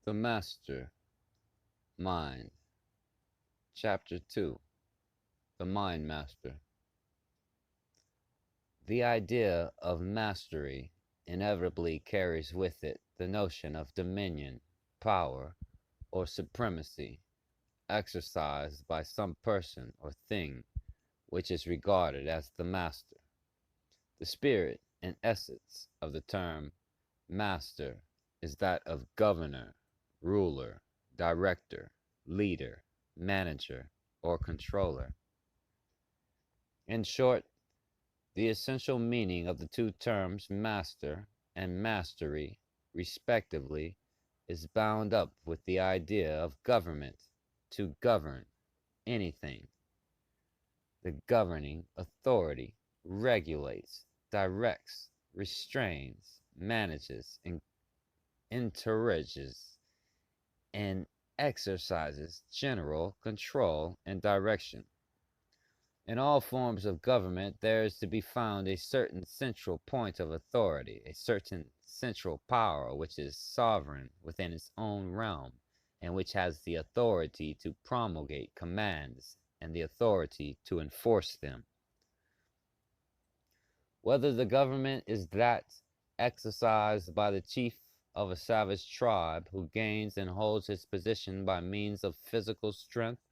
The Master Mind. Chapter 2. The Mind Master. The idea of mastery inevitably carries with it the notion of dominion, power, or supremacy exercised by some person or thing which is regarded as the master. The spirit and essence of the term master is that of governor, ruler, director, leader, manager, or controller. In short, the essential meaning of the two terms master and mastery, respectively, is bound up with the idea of government, to govern anything. The governing authority regulates, directs, restrains, manages, and encourages, and exercises general control and direction. In all forms of government, there is to be found a certain central point of authority, a certain central power which is sovereign within its own realm, and which has the authority to promulgate commands and the authority to enforce them. Whether the government is that exercised by the chief of a savage tribe who gains and holds his position by means of physical strength,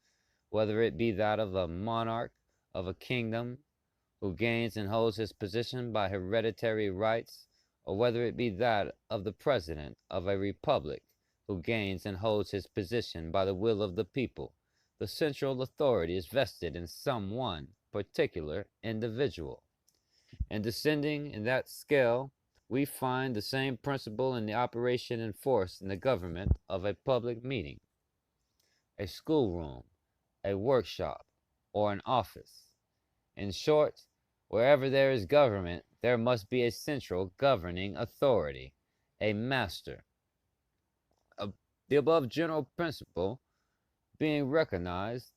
whether it be that of a monarch of a kingdom who gains and holds his position by hereditary rights, or whether it be that of the president of a republic who gains and holds his position by the will of the people, the central authority is vested in some one particular individual. And descending in that scale, we find the same principle in the operation and force in the government of a public meeting, a schoolroom, a workshop, or an office. In short, wherever there is government, there must be a central governing authority, a master. The above general principle being recognized,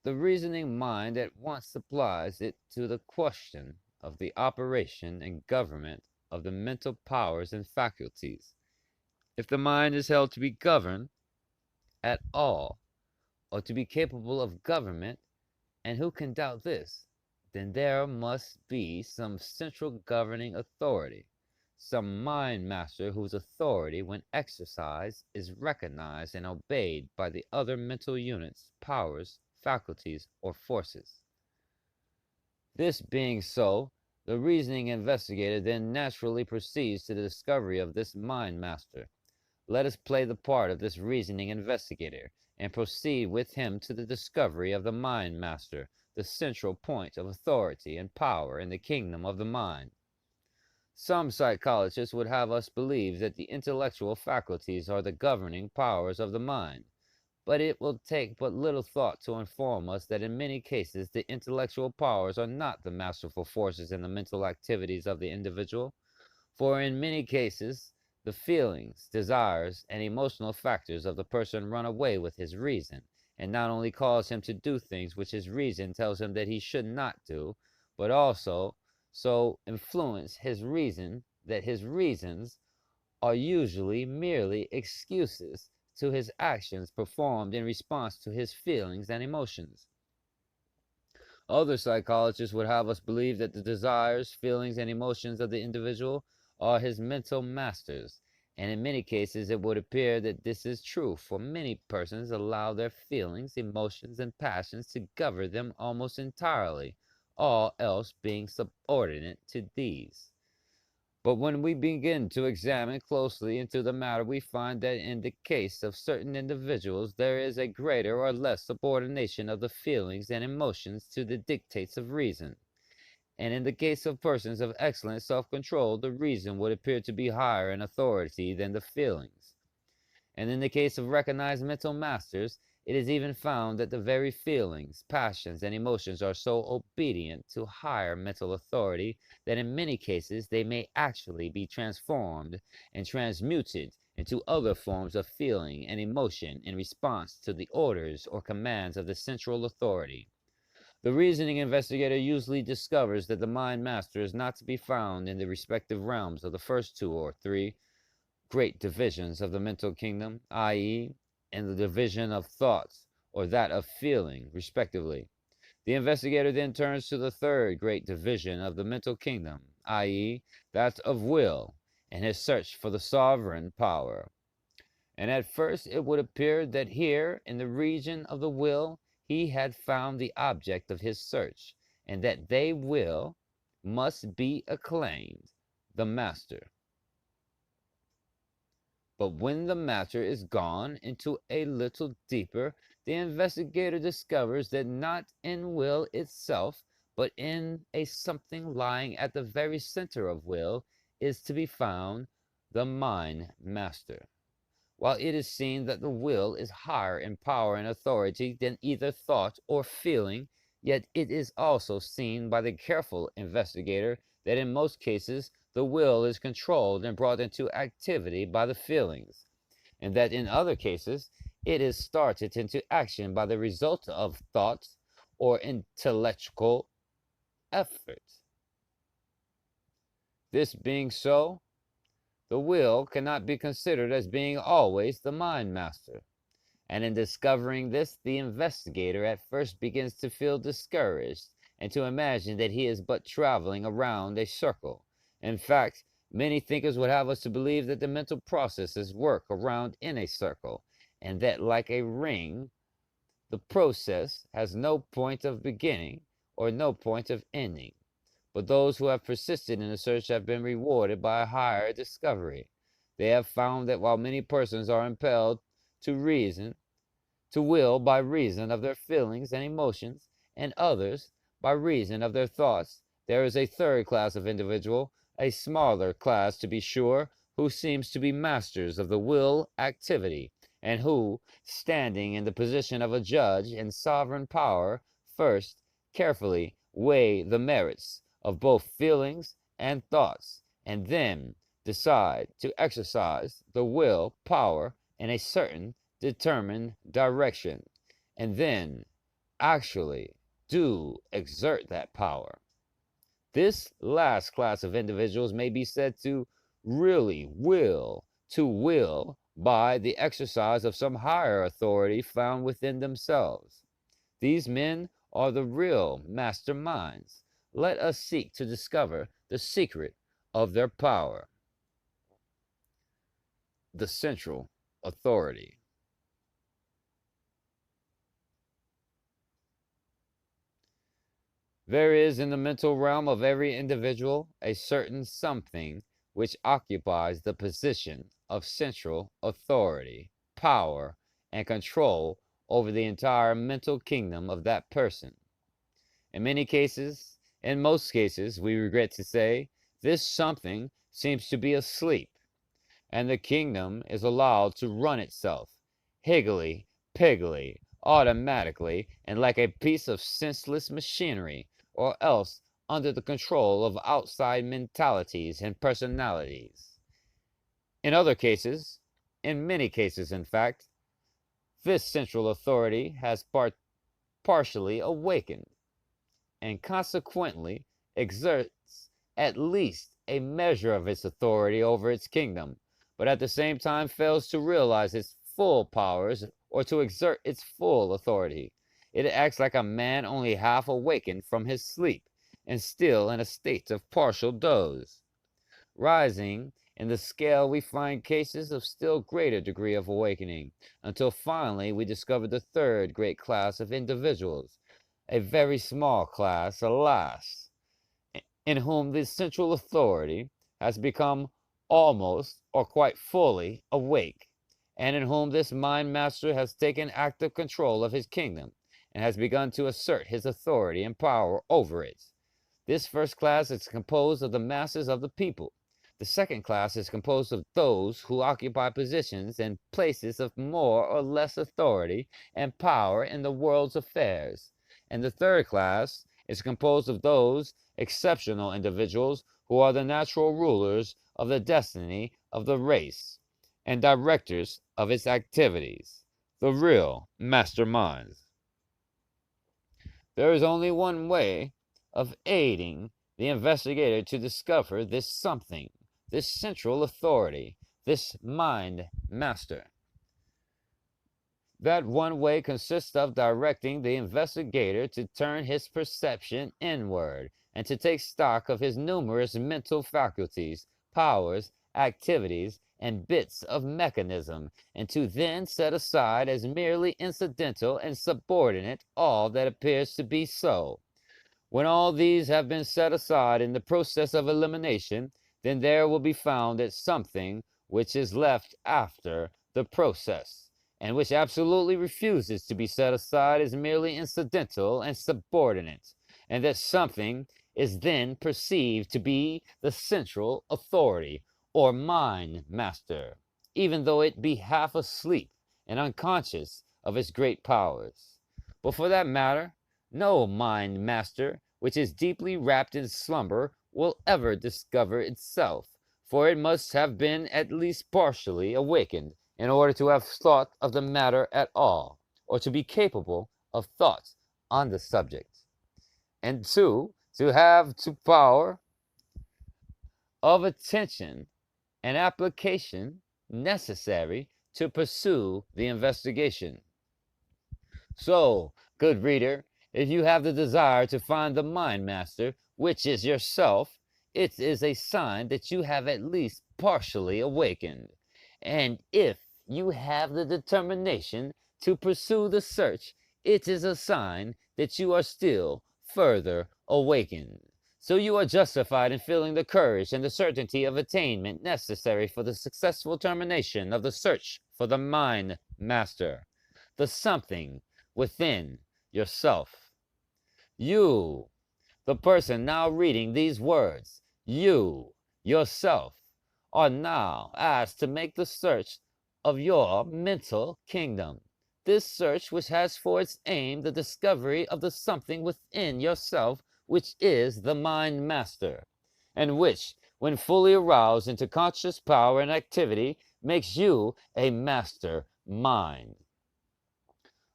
the reasoning mind at once applies it to the question of the operation and government of the mental powers and faculties. If the mind is held to be governed at all, or to be capable of government, and who can doubt this, then there must be some central governing authority, some mind master whose authority, when exercised, is recognized and obeyed by the other mental units, powers, faculties, or forces. This being so, the reasoning investigator then naturally proceeds to the discovery of this mind master. Let us play the part of this reasoning investigator, and proceed with him to the discovery of the mind master, the central point of authority and power in the kingdom of the mind. Some psychologists would have us believe that the intellectual faculties are the governing powers of the mind, but it will take but little thought to inform us that in many cases the intellectual powers are not the masterful forces in the mental activities of the individual, for in many cases the feelings, desires, and emotional factors of the person run away with his reason, and not only cause him to do things which his reason tells him that he should not do, but also so influence his reason that his reasons are usually merely excuses to his actions performed in response to his feelings and emotions. Other psychologists would have us believe that the desires, feelings, and emotions of the individual are his mental masters, and in many cases it would appear that this is true, for many persons allow their feelings, emotions, and passions to govern them almost entirely, all else being subordinate to these. But when we begin to examine closely into the matter, we find that in the case of certain individuals there is a greater or less subordination of the feelings and emotions to the dictates of reason. And in the case of persons of excellent self-control, the reason would appear to be higher in authority than the feelings. And in the case of recognized mental masters, it is even found that the very feelings, passions, and emotions are so obedient to higher mental authority that in many cases they may actually be transformed and transmuted into other forms of feeling and emotion in response to the orders or commands of the central authority. The reasoning investigator usually discovers that the mind master is not to be found in the respective realms of the first two or three, great divisions of the mental kingdom, i.e., in the division of thoughts or that of feeling, respectively. The investigator then turns to the third great division of the mental kingdom, i.e., that of will, in his search for the sovereign power. And at first it would appear that here, in the region of the will, he had found the object of his search, and that they will must be acclaimed the master. But when the matter is gone into a little deeper, the investigator discovers that not in will itself, but in a something lying at the very center of will, is to be found the mind master. While it is seen that the will is higher in power and authority than either thought or feeling, yet it is also seen by the careful investigator that in most cases the will is controlled and brought into activity by the feelings, and that in other cases it is started into action by the result of thoughts or intellectual effort. This being so, the will cannot be considered as being always the mind master. And in discovering this, the investigator at first begins to feel discouraged and to imagine that he is but traveling around a circle. In fact, many thinkers would have us to believe that the mental processes work around in a circle, and that like a ring, the process has no point of beginning or no point of ending. But those who have persisted in the search have been rewarded by a higher discovery. They have found that while many persons are impelled to reason, to will by reason of their feelings and emotions, and others by reason of their thoughts, there is a third class of individual, a smaller class to be sure, who seems to be masters of the will activity, and who, standing in the position of a judge in sovereign power, first carefully weigh the merits of both feelings and thoughts, and then decide to exercise the will power in a certain determined direction, and then actually do exert that power. This last class of individuals may be said to really will by the exercise of some higher authority found within themselves. These men are the real masterminds. Let us seek to discover the secret of their power. The central authority. There is in the mental realm of every individual a certain something which occupies the position of central authority, power, and control over the entire mental kingdom of that person. In most cases, we regret to say, this something seems to be asleep, and the kingdom is allowed to run itself, higgly-piggly, automatically, and like a piece of senseless machinery, or else under the control of outside mentalities and personalities. In other cases, in many cases in fact, this central authority has partially awakened, and consequently exerts at least a measure of its authority over its kingdom, but at the same time fails to realize its full powers or to exert its full authority. It acts like a man only half awakened from his sleep, and still in a state of partial doze. Rising in the scale, we find cases of still greater degree of awakening, until finally we discover the third great class of individuals, a very small class, alas, in whom this central authority has become almost or quite fully awake, and in whom this mind master has taken active control of his kingdom, and has begun to assert his authority and power over it. This first class is composed of the masses of the people. The second class is composed of those who occupy positions and places of more or less authority and power in the world's affairs. And the third class is composed of those exceptional individuals who are the natural rulers of the destiny of the race and directors of its activities, the real masterminds. There is only one way of aiding the investigator to discover this something, this central authority, this mind master. That one way consists of directing the investigator to turn his perception inward and to take stock of his numerous mental faculties, powers, activities, and bits of mechanism, and to then set aside as merely incidental and subordinate all that appears to be so. When all these have been set aside in the process of elimination, then there will be found that something which is left after the process, and which absolutely refuses to be set aside as merely incidental and subordinate, and that something is then perceived to be the central authority, or mind master, even though it be half asleep and unconscious of its great powers. But for that matter, no mind master which is deeply wrapped in slumber will ever discover itself, for it must have been at least partially awakened in order to have thought of the matter at all, or to be capable of thoughts on the subject, and two, to have to power of attention and application necessary to pursue the investigation. So, good reader, if you have the desire to find the mind master, which is yourself, it is a sign that you have at least partially awakened. And if you have the determination to pursue the search, it is a sign that you are still further awakened. So you are justified in feeling the courage and the certainty of attainment necessary for the successful termination of the search for the mind master, the something within yourself. You, the person now reading these words, you, yourself, are now asked to make the search of your mental kingdom. This search, which has for its aim the discovery of the something within yourself, which is the mind master, and which, when fully aroused into conscious power and activity, makes you a master mind.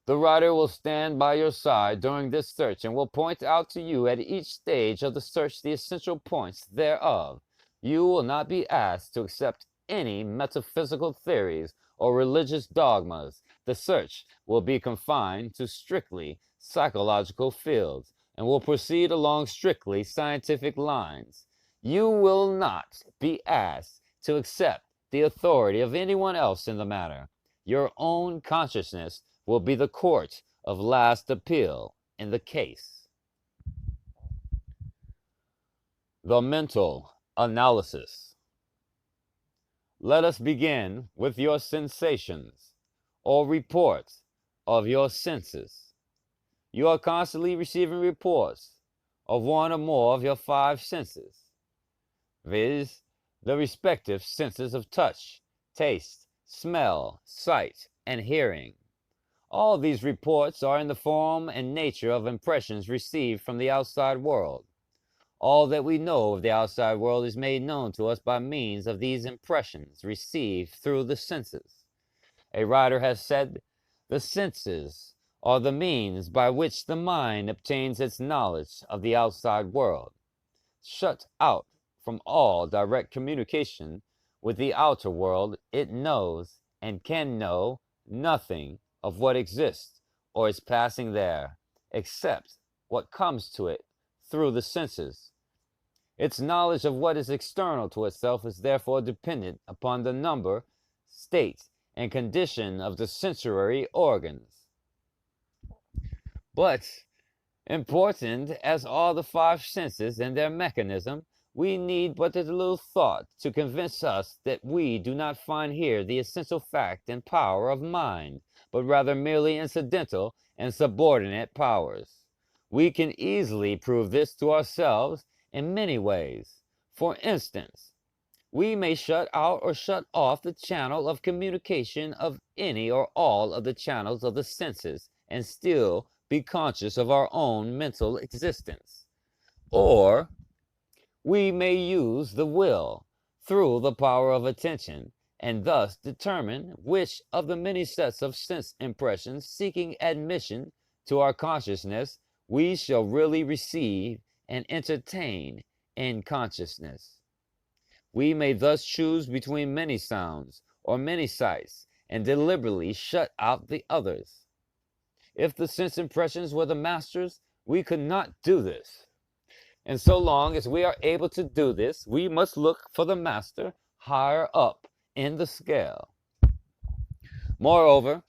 The writer will stand by your side during this search and will point out to you at each stage of the search the essential points thereof. You will not be asked to accept any metaphysical theories or religious dogmas. The search will be confined to strictly psychological fields and will proceed along strictly scientific lines. You will not be asked to accept the authority of anyone else in the matter. Your own consciousness will be the court of last appeal in the case. The mental analysis. Let us begin with your sensations, or reports of your senses. You are constantly receiving reports of one or more of your five senses, viz., the respective senses of touch, taste, smell, sight, and hearing. All these reports are in the form and nature of impressions received from the outside world. All that we know of the outside world is made known to us by means of these impressions received through the senses. A writer has said, "The senses are the means by which the mind obtains its knowledge of the outside world. Shut out from all direct communication with the outer world, it knows and can know nothing of what exists or is passing there, except what comes to it through the senses. Its knowledge of what is external to itself is therefore dependent upon the number, state, and condition of the sensory organs. But, important as are the five senses and their mechanism, we need but a little thought to convince us that we do not find here the essential fact and power of mind, but rather merely incidental and subordinate powers. We can easily prove this to ourselves in many ways. For instance, we may shut out or shut off the channel of communication of any or all of the channels of the senses and still be conscious of our own mental existence. Or we may use the will through the power of attention and thus determine which of the many sets of sense impressions seeking admission to our consciousness we shall really receive and entertain in consciousness. We may thus choose between many sounds or many sights and deliberately shut out the others. If the sense impressions were the masters, we could not do this. And so long as we are able to do this, we must look for the master higher up in the scale. Moreover,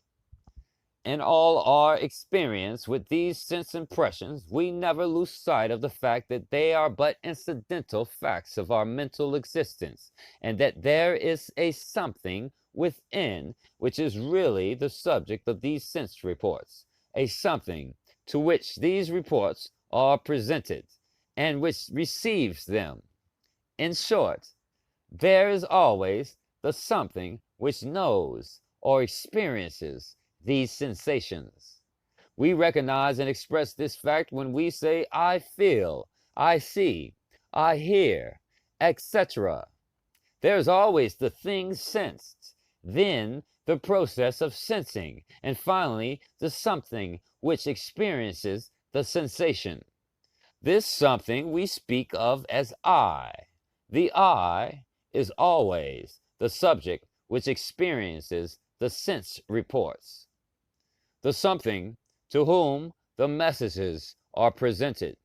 in all our experience with these sense impressions, we never lose sight of the fact that they are but incidental facts of our mental existence, and that there is a something within which is really the subject of these sense reports, a something to which these reports are presented, and which receives them. In short, there is always the something which knows or experiences these sensations. We recognize and express this fact when we say, I feel, I see, I hear, etc. There is always the thing sensed, then the process of sensing, and finally the something which experiences the sensation. This something we speak of as I. The I is always the subject which experiences the sense reports, the something to whom the messages are presented.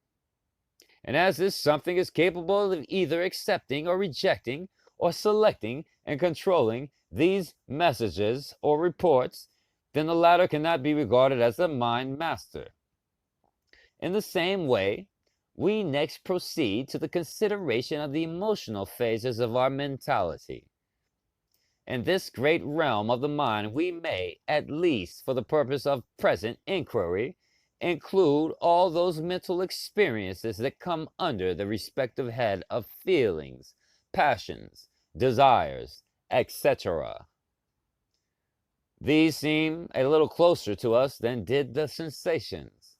And as this something is capable of either accepting or rejecting, or selecting and controlling these messages or reports, then the latter cannot be regarded as the mind master. In the same way, we next proceed to the consideration of the emotional phases of our mentality. In this great realm of the mind, we may, at least for the purpose of present inquiry, include all those mental experiences that come under the respective head of feelings, passions, desires, etc. These seem a little closer to us than did the sensations.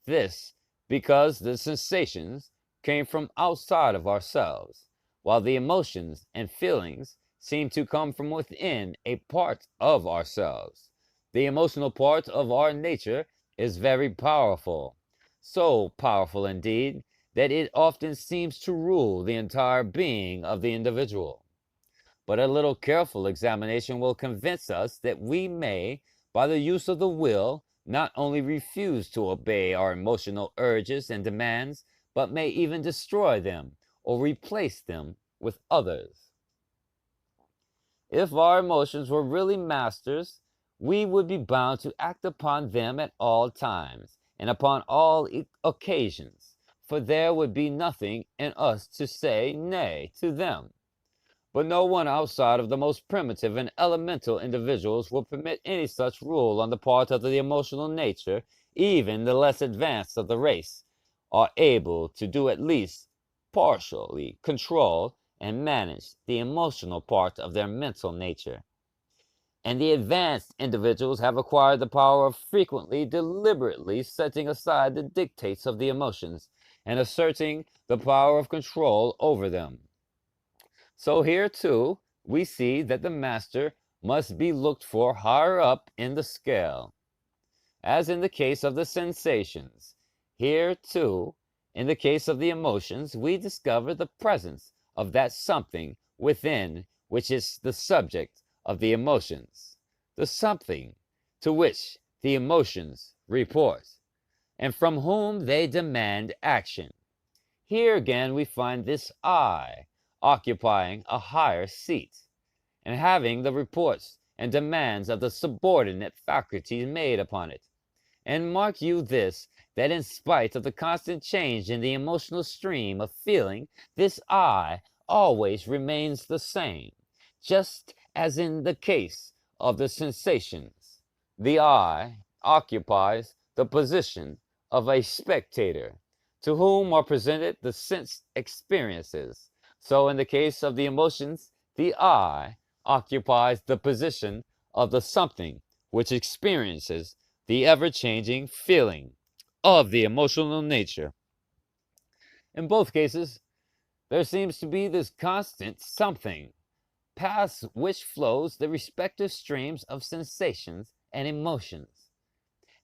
This because the sensations came from outside of ourselves, while the emotions and feelings seem to come from within a part of ourselves. The emotional part of our nature is very powerful, so powerful indeed that it often seems to rule the entire being of the individual. But a little careful examination will convince us that we may, by the use of the will, not only refuse to obey our emotional urges and demands, but may even destroy them or replace them with others. If our emotions were really masters, we would be bound to act upon them at all times and upon all occasions, for there would be nothing in us to say nay to them. But no one outside of the most primitive and elemental individuals will permit any such rule on the part of the emotional nature. Even the less advanced of the race are able to do at least partially control and manage the emotional part of their mental nature. And the advanced individuals have acquired the power of frequently, deliberately setting aside the dictates of the emotions and asserting the power of control over them. So here, too, we see that the master must be looked for higher up in the scale. As in the case of the sensations, here, too, in the case of the emotions, we discover the presence of that something within which is the subject of the emotions, the something to which the emotions report, and from whom they demand action. Here again we find this I occupying a higher seat, and having the reports and demands of the subordinate faculties made upon it. And mark you this, that in spite of the constant change in the emotional stream of feeling, this I always remains the same, just as in the case of the sensations. The I occupies the position of a spectator, to whom are presented the sense experiences. So in the case of the emotions, the I occupies the position of the something which experiences the ever-changing feeling of the emotional nature. In both cases, there seems to be this constant something, past which flows the respective streams of sensations and emotions.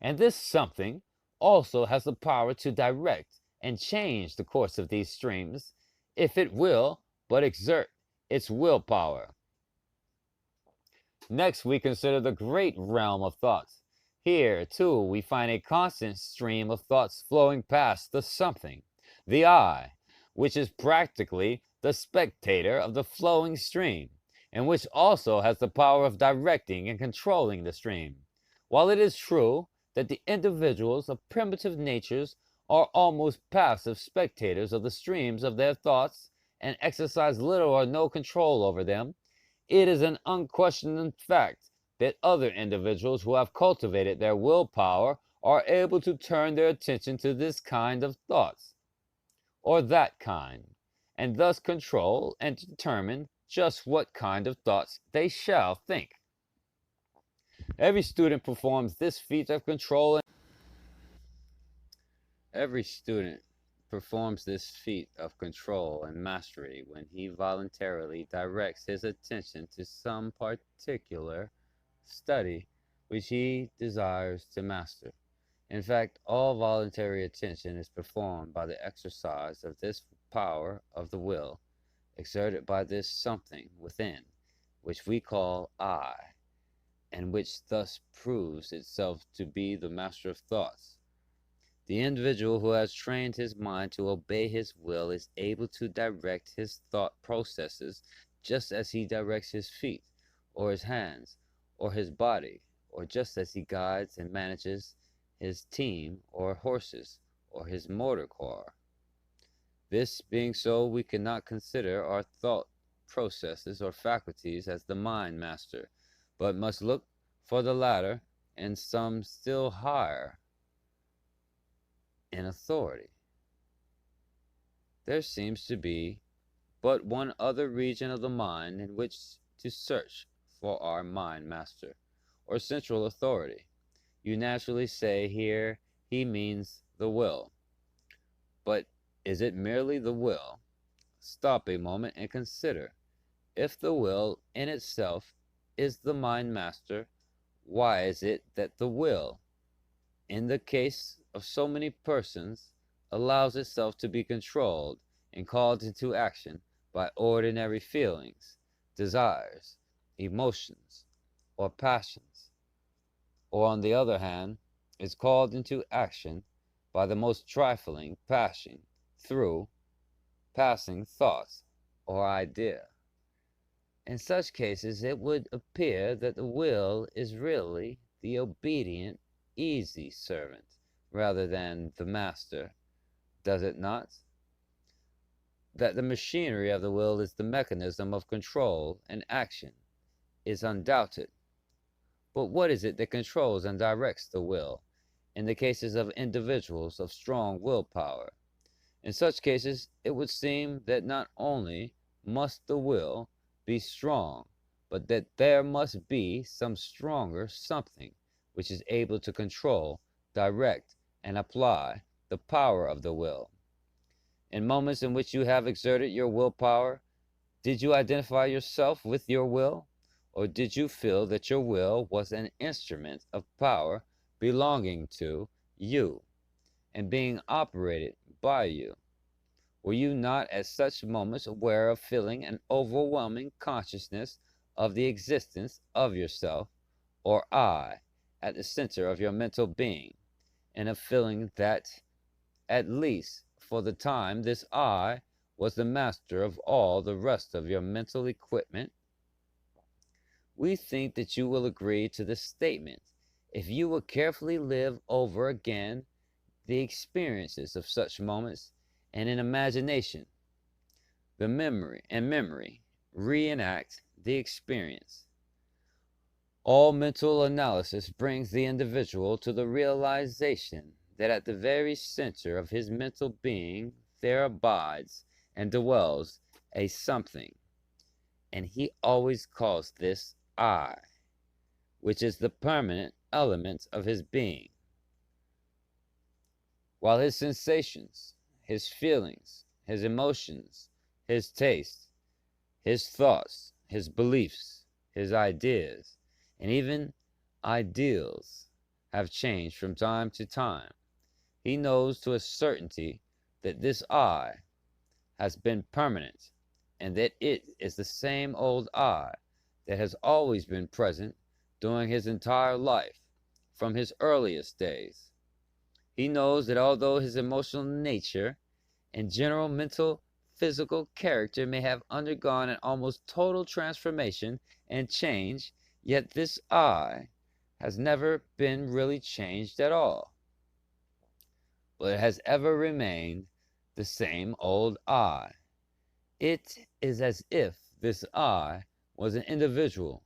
And this something also has the power to direct and change the course of these streams, if it will but exert its willpower. Next, we consider the great realm of thoughts. Here, too, we find a constant stream of thoughts flowing past the something, the I, which is practically the spectator of the flowing stream, and which also has the power of directing and controlling the stream. While it is true that the individuals of primitive natures are almost passive spectators of the streams of their thoughts and exercise little or no control over them, it is an unquestioned fact that other individuals who have cultivated their willpower are able to turn their attention to this kind of thoughts, or that kind, and thus control and determine just what kind of thoughts they shall think. Every student performs this feat of control. Every student performs this feat of control and mastery when he voluntarily directs his attention to some particular study which he desires to master. In fact, all voluntary attention is performed by the exercise of this power of the will, exerted by this something within, which we call I, and which thus proves itself to be the master of thoughts. The individual who has trained his mind to obey his will is able to direct his thought processes just as he directs his feet, or his hands, or his body, or just as he guides and manages his team or horses, or his motor car. This being so, we cannot consider our thought processes or faculties as the mind master, but must look for the latter and some still higher in authority. There seems to be but one other region of the mind in which to search for our mind master, or central authority. You naturally say here he means the will. But is it merely the will? Stop a moment and consider. If the will in itself is the mind master, why is it that the will, in the case of so many persons, allows itself to be controlled and called into action by ordinary feelings, desires, emotions, or passions, or on the other hand, is called into action by the most trifling passion through passing thoughts or idea? In such cases, it would appear that the will is really the obedient, easy servant, rather than the master, does it not? That the machinery of the will is the mechanism of control and action is undoubted. But what is it that controls and directs the will in the cases of individuals of strong willpower? In such cases, it would seem that not only must the will be strong, but that there must be some stronger something which is able to control, direct, and apply the power of the will. In moments in which you have exerted your willpower, did you identify yourself with your will, or did you feel that your will was an instrument of power belonging to you and being operated by you? Were you not at such moments aware of feeling an overwhelming consciousness of the existence of yourself, or I, at the center of your mental being, and of feeling that, at least for the time, this I was the master of all the rest of your mental equipment? We think that you will agree to this statement if you will carefully live over again the experiences of such moments, and in imagination, the memory reenact the experience. All mental analysis brings the individual to the realization that at the very center of his mental being there abides and dwells a something, and he always calls this I, which is the permanent element of his being, while his sensations, his feelings, his emotions, his tastes, his thoughts, his beliefs, his ideas, and even ideals have changed from time to time. He knows to a certainty that this I has been permanent and that it is the same old I that has always been present during his entire life, from his earliest days. He knows that although his emotional nature and general mental physical character may have undergone an almost total transformation and change, yet this I has never been really changed at all, but has ever remained the same old I. It is as if this I was an individual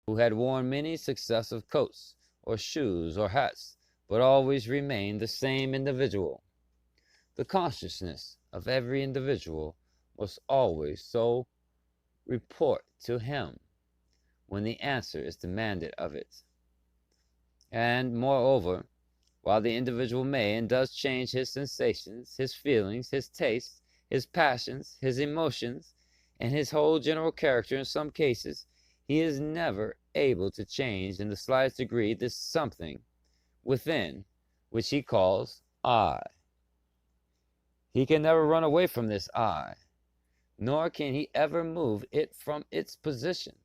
who had worn many successive coats or shoes or hats, but always remained the same individual. The consciousness of every individual must always so report to him when the answer is demanded of it. And moreover, while the individual may and does change his sensations, his feelings, his tastes, his passions, his emotions, and his whole general character in some cases, he is never able to change in the slightest degree this something within which he calls I. He can never run away from this I, nor can he ever move it from its position.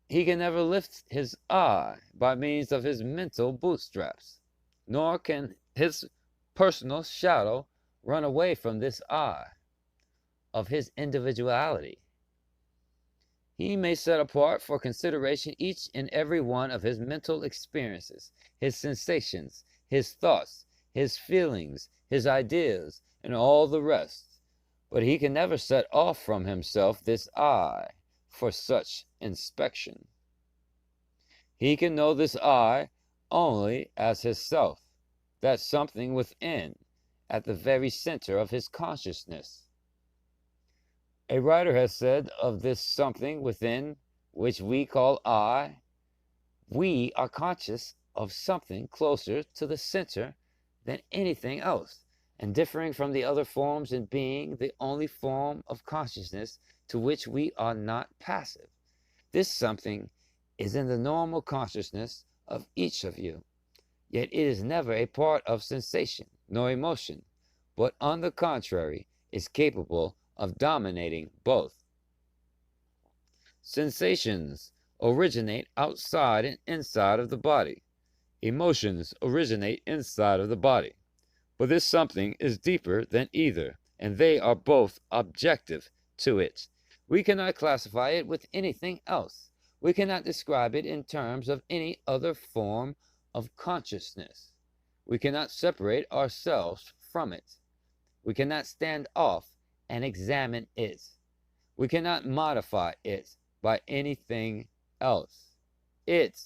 He can never lift his I by means of his mental bootstraps, nor can his personal shadow run away from this I of his individuality. He may set apart for consideration each and every one of his mental experiences, his sensations, his thoughts, his feelings, his ideas, and all the rest, but he can never set off from himself this I for such inspection. He can know this I only as his self, that something within, at the very center of his consciousness. A writer has said of this something within which we call I, we are conscious of something closer to the center than anything else, and differing from the other forms in being the only form of consciousness to which we are not passive. This something is in the normal consciousness of each of you, yet it is never a part of sensation nor emotion, but on the contrary is capable of dominating both. Sensations originate outside and inside of the body. Emotions originate inside of the body. But this something is deeper than either, and they are both objective to it. We cannot classify it with anything else. We cannot describe it in terms of any other form of consciousness. We cannot separate ourselves from it. We cannot stand off and examine it. We cannot modify it by anything else. It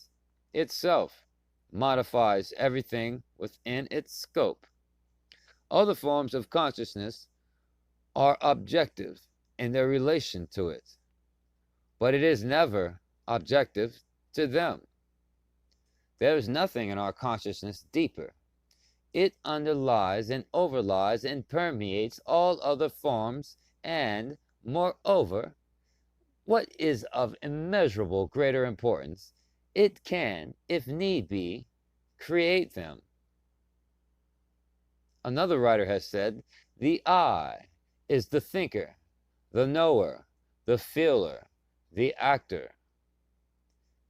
itself modifies everything within its scope. Other forms of consciousness are objective in their relation to it, but it is never objective to them. There is nothing in our consciousness deeper. It underlies and overlies and permeates all other forms, and, moreover, what is of immeasurable greater importance, it can, if need be, create them. Another writer has said, the I is the thinker, the knower, the feeler, the actor.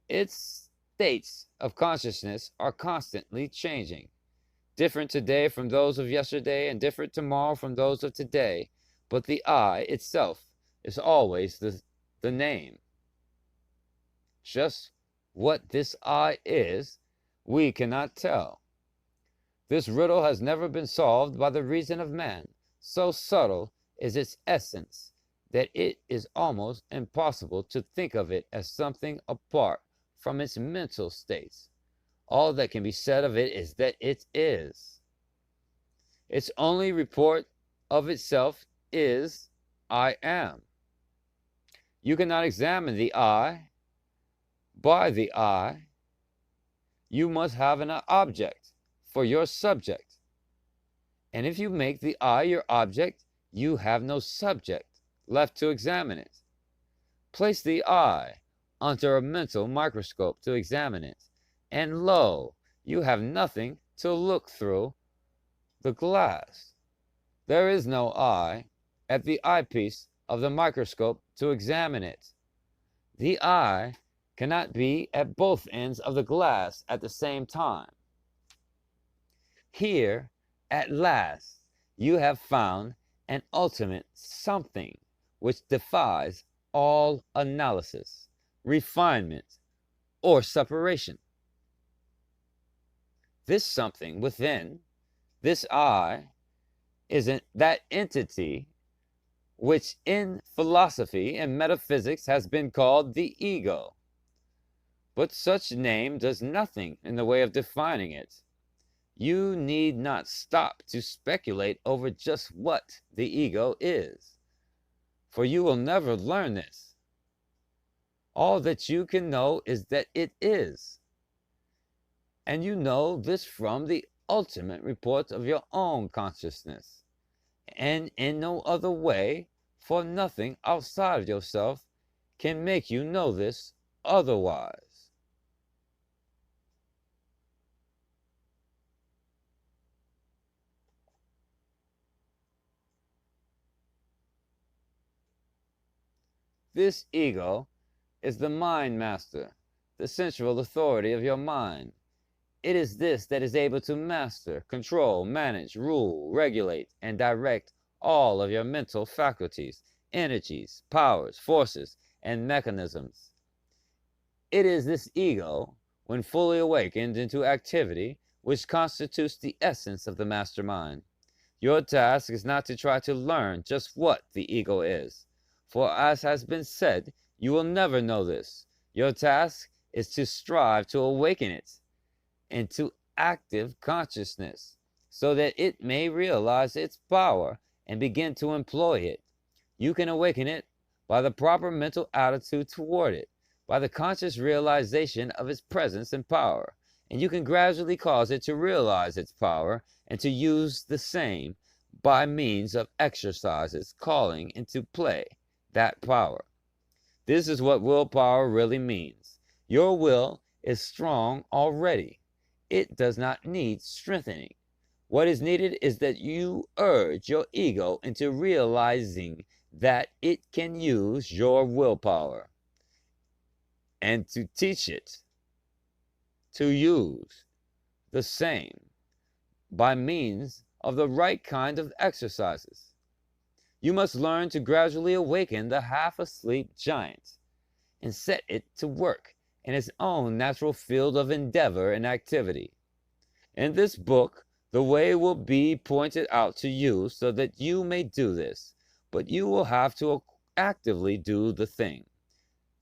Its states of consciousness are constantly changing, different today from those of yesterday and different tomorrow from those of today, but the I itself is always the name. Just what this I is, we cannot tell. This riddle has never been solved by the reason of man. So subtle is its essence that it is almost impossible to think of it as something apart from its mental states. All that can be said of it is that it is. Its only report of itself is, I am. You cannot examine the I by the I. You must have an object for your subject. And if you make the I your object, you have no subject left to examine it. Place the I under a mental microscope to examine it, and lo, you have nothing to look through the glass. There is no I at the eyepiece of the microscope to examine it. The eye cannot be at both ends of the glass at the same time. Here, at last, you have found an ultimate something which defies all analysis, refinement, or separation. This something within this eye is that entity which in philosophy and metaphysics has been called the ego. But such name does nothing in the way of defining it. You need not stop to speculate over just what the ego is, for you will never learn this. All that you can know is that it is. And you know this from the ultimate report of your own consciousness, and in no other way, for nothing outside of yourself can make you know this otherwise. This ego is the mind master, the central authority of your mind. It is this that is able to master, control, manage, rule, regulate, and direct all of your mental faculties, energies, powers, forces, and mechanisms. It is this ego, when fully awakened into activity, which constitutes the essence of the mastermind. Your task is not to try to learn just what the ego is, for as has been said, you will never know this. Your task is to strive to awaken it into active consciousness, so that it may realize its power and begin to employ it. You can awaken it by the proper mental attitude toward it, by the conscious realization of its presence and power, and you can gradually cause it to realize its power and to use the same by means of exercises calling into play that power. This is what willpower really means. Your will is strong already. It does not need strengthening. What is needed is that you urge your ego into realizing that it can use your willpower, and to teach it to use the same by means of the right kind of exercises. You must learn to gradually awaken the half-asleep giant and set it to work in its own natural field of endeavor and activity. In this book, the way will be pointed out to you so that you may do this, but you will have to actively do the thing,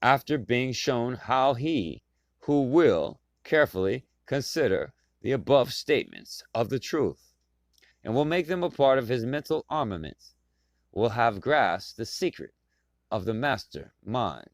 after being shown how he who will carefully consider the above statements of the truth, and will make them a part of his mental armament, will have grasped the secret of the master mind.